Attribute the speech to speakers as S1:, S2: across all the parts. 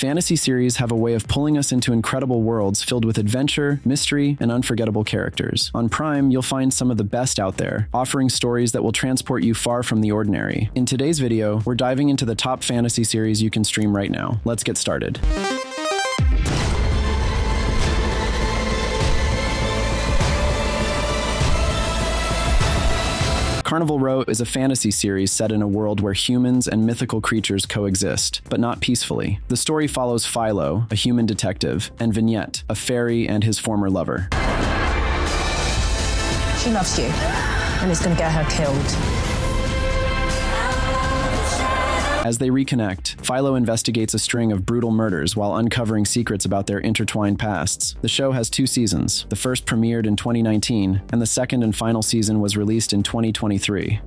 S1: Fantasy series have a way of pulling us into incredible worlds filled with adventure, mystery, and unforgettable characters. On Prime, you'll find some of the best out there, offering stories that will transport you far from the ordinary. In today's video, we're diving into the top fantasy series you can stream right now. Let's get started. Carnival Row is a fantasy series set in a world where humans and mythical creatures coexist, but not peacefully. The story follows Philo, a human detective, and Vignette, a fairy and his former lover.
S2: She loves you, and it's going to get her killed.
S1: As they reconnect, Philo investigates a string of brutal murders while uncovering secrets about their intertwined pasts. The show has 2 seasons. The first premiered in 2019, and the second and final season was released in 2023.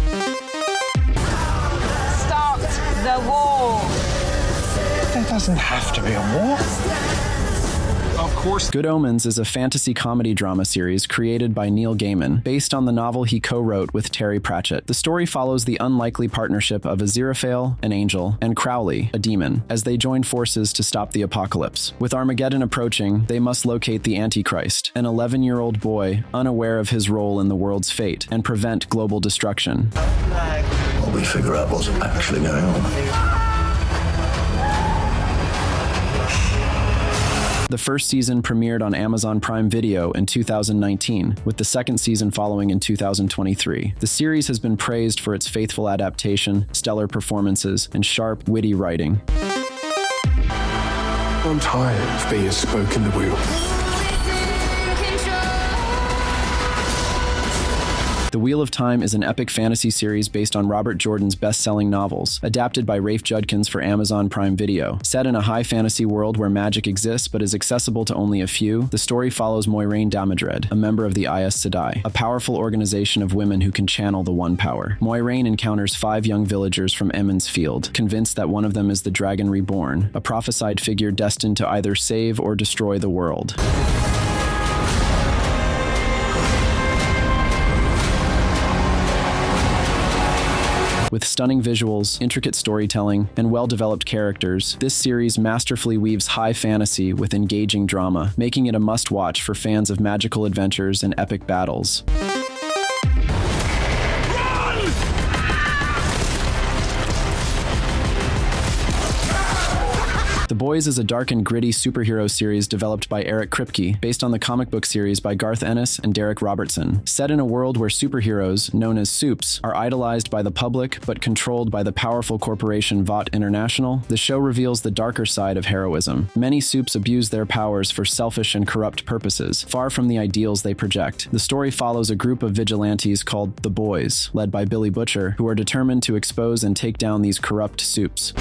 S2: Start the war!
S3: There doesn't have to be a war. Of course.
S1: Good Omens is a fantasy comedy drama series created by Neil Gaiman, based on the novel he co-wrote with Terry Pratchett. The story follows the unlikely partnership of Aziraphale, an angel, and Crowley, a demon, as they join forces to stop the apocalypse. With Armageddon approaching, they must locate the Antichrist, an 11-year-old boy unaware of his role in the world's fate, and prevent global destruction.
S4: While we figure out what's actually going on.
S1: The first season premiered on Amazon Prime Video in 2019, with the second season following in 2023. The series has been praised for its faithful adaptation, stellar performances, and sharp, witty writing.
S3: I'm tired of being a spoke in the wheel.
S1: The Wheel of Time is an epic fantasy series based on Robert Jordan's best-selling novels, adapted by Rafe Judkins for Amazon Prime Video. Set in a high fantasy world where magic exists but is accessible to only a few, the story follows Moiraine Damodred, a member of the Aes Sedai, a powerful organization of women who can channel the One Power. Moiraine encounters 5 young villagers from Emond's Field, convinced that one of them is the Dragon Reborn, a prophesied figure destined to either save or destroy the world. With stunning visuals, intricate storytelling, and well-developed characters, this series masterfully weaves high fantasy with engaging drama, making it a must-watch for fans of magical adventures and epic battles. The Boys is a dark and gritty superhero series developed by Eric Kripke, based on the comic book series by Garth Ennis and Derek Robertson. Set in a world where superheroes, known as supes, are idolized by the public but controlled by the powerful corporation Vought International, the show reveals the darker side of heroism. Many supes abuse their powers for selfish and corrupt purposes, far from the ideals they project. The story follows a group of vigilantes called the Boys, led by Billy Butcher, who are determined to expose and take down these corrupt supes.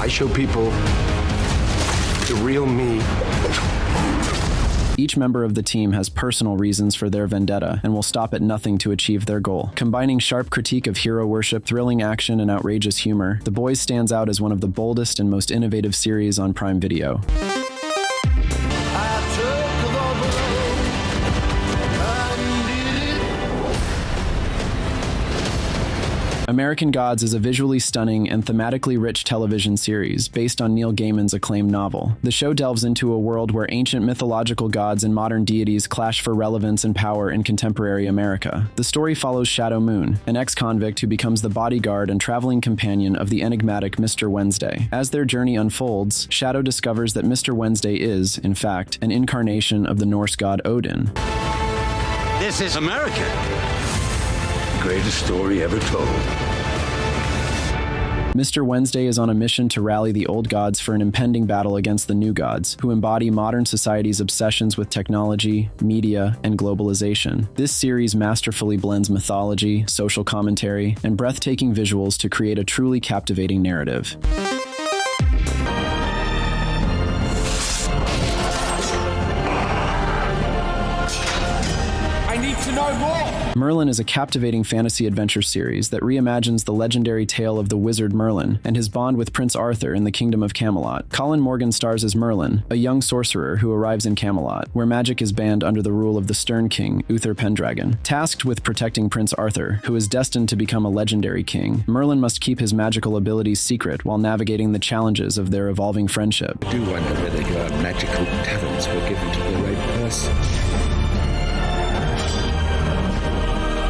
S3: I show people the real me.
S1: Each member of the team has personal reasons for their vendetta and will stop at nothing to achieve their goal. Combining sharp critique of hero worship, thrilling action, and outrageous humor, The Boys stands out as one of the boldest and most innovative series on Prime Video. American Gods is a visually stunning and thematically rich television series based on Neil Gaiman's acclaimed novel. The show delves into a world where ancient mythological gods and modern deities clash for relevance and power in contemporary America. The story follows Shadow Moon, an ex-convict who becomes the bodyguard and traveling companion of the enigmatic Mr. Wednesday. As their journey unfolds, Shadow discovers that Mr. Wednesday is, in fact, an incarnation of the Norse god Odin.
S5: This is America.
S4: Greatest story ever told.
S1: Mr. Wednesday is on a mission to rally the old gods for an impending battle against the new gods, who embody modern society's obsessions with technology, media, and globalization. This series masterfully blends mythology, social commentary, and breathtaking visuals to create a truly captivating narrative.
S3: I need to know more!
S1: Merlin is a captivating fantasy adventure series that reimagines the legendary tale of the wizard Merlin and his bond with Prince Arthur in the Kingdom of Camelot. Colin Morgan stars as Merlin, a young sorcerer who arrives in Camelot, where magic is banned under the rule of the stern king, Uther Pendragon. Tasked with protecting Prince Arthur, who is destined to become a legendary king, Merlin must keep his magical abilities secret while navigating the challenges of their evolving friendship.
S6: I do wonder whether your magical talents were given to the right person.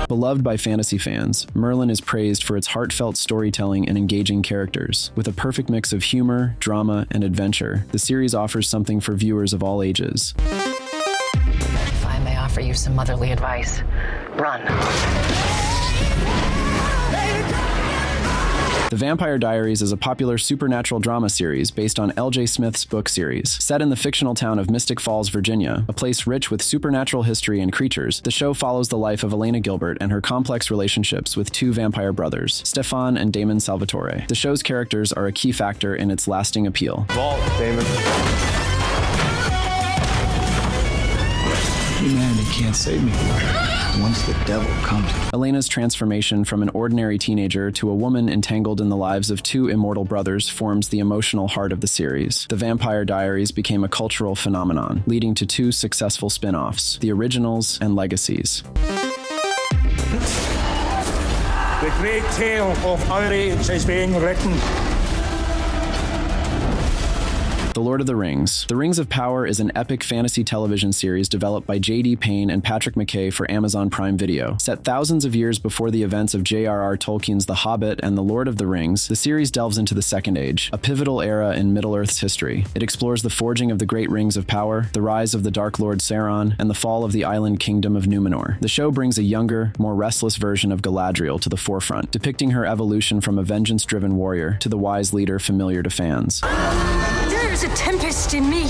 S1: Beloved by fantasy fans, Merlin is praised for its heartfelt storytelling and engaging characters. With a perfect mix of humor, drama, and adventure, the series offers something for viewers of all ages.
S7: If I may offer you some motherly advice, run.
S1: The Vampire Diaries is a popular supernatural drama series based on L.J. Smith's book series. Set in the fictional town of Mystic Falls, Virginia, a place rich with supernatural history and creatures, the show follows the life of Elena Gilbert and her complex relationships with two vampire brothers, Stefan and Damon Salvatore. The show's characters are a key factor in its lasting appeal.
S3: Vault, Damon.
S4: Humanity can't save me. Once the devil comes.
S1: Elena's transformation from an ordinary teenager to a woman entangled in the lives of two immortal brothers forms the emotional heart of the series. The Vampire Diaries became a cultural phenomenon, leading to two successful spin-offs, The Originals and Legacies.
S3: The great tale of our age is being written.
S1: The Lord of the Rings. The Rings of Power is an epic fantasy television series developed by J.D. Payne and Patrick McKay for Amazon Prime Video. Set thousands of years before the events of J.R.R. Tolkien's The Hobbit and The Lord of the Rings, the series delves into the Second Age, a pivotal era in Middle-earth's history. It explores the forging of the Great Rings of Power, the rise of the Dark Lord Sauron, and the fall of the island kingdom of Numenor. The show brings a younger, more restless version of Galadriel to the forefront, depicting her evolution from a vengeance-driven warrior to the wise leader familiar to fans.
S2: There's a tempest in me.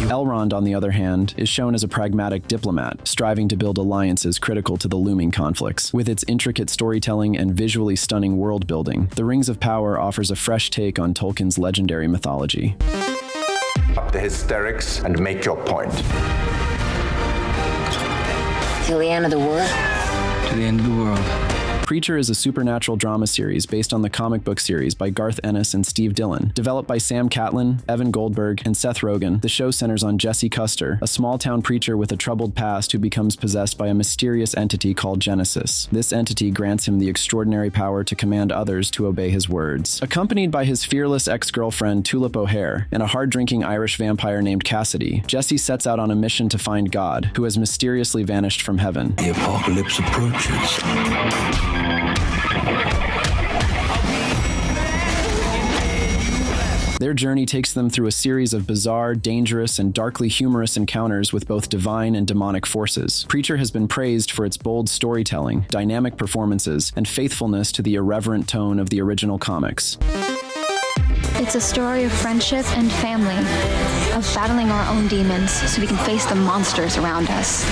S1: Elrond, on the other hand, is shown as a pragmatic diplomat, striving to build alliances critical to the looming conflicts. With its intricate storytelling and visually stunning world building, The Rings of Power offers a fresh take on Tolkien's legendary mythology.
S8: Up the hysterics and make your point.
S7: Till the end of the world?
S6: To the end of the world.
S1: Preacher is a supernatural drama series based on the comic book series by Garth Ennis and Steve Dillon. Developed by Sam Catlin, Evan Goldberg, and Seth Rogen, the show centers on Jesse Custer, a small-town preacher with a troubled past who becomes possessed by a mysterious entity called Genesis. This entity grants him the extraordinary power to command others to obey his words. Accompanied by his fearless ex-girlfriend Tulip O'Hare and a hard-drinking Irish vampire named Cassidy, Jesse sets out on a mission to find God, who has mysteriously vanished from heaven.
S4: The apocalypse approaches.
S1: Their journey takes them through a series of bizarre, dangerous, and darkly humorous encounters with both divine and demonic forces. Preacher has been praised for its bold storytelling, dynamic performances, and faithfulness to the irreverent tone of the original comics.
S9: It's a story of friendship and family, of battling our own demons so we can face the monsters around us.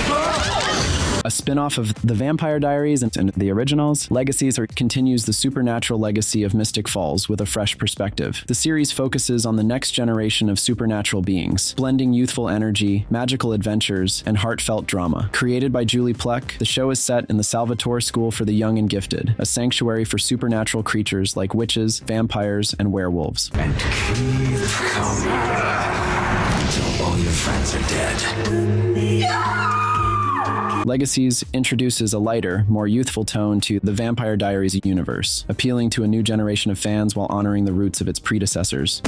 S1: A spin-off of The Vampire Diaries and The Originals, Legacies continues the supernatural legacy of Mystic Falls with a fresh perspective. The series focuses on the next generation of supernatural beings, blending youthful energy, magical adventures, and heartfelt drama. Created by Julie Plec, the show is set in the Salvatore School for the Young and Gifted, a sanctuary for supernatural creatures like witches, vampires, and werewolves.
S4: And keep coming until all your friends are dead.
S1: Legacies introduces a lighter, more youthful tone to the Vampire Diaries universe, appealing to a new generation of fans while honoring the roots of its predecessors.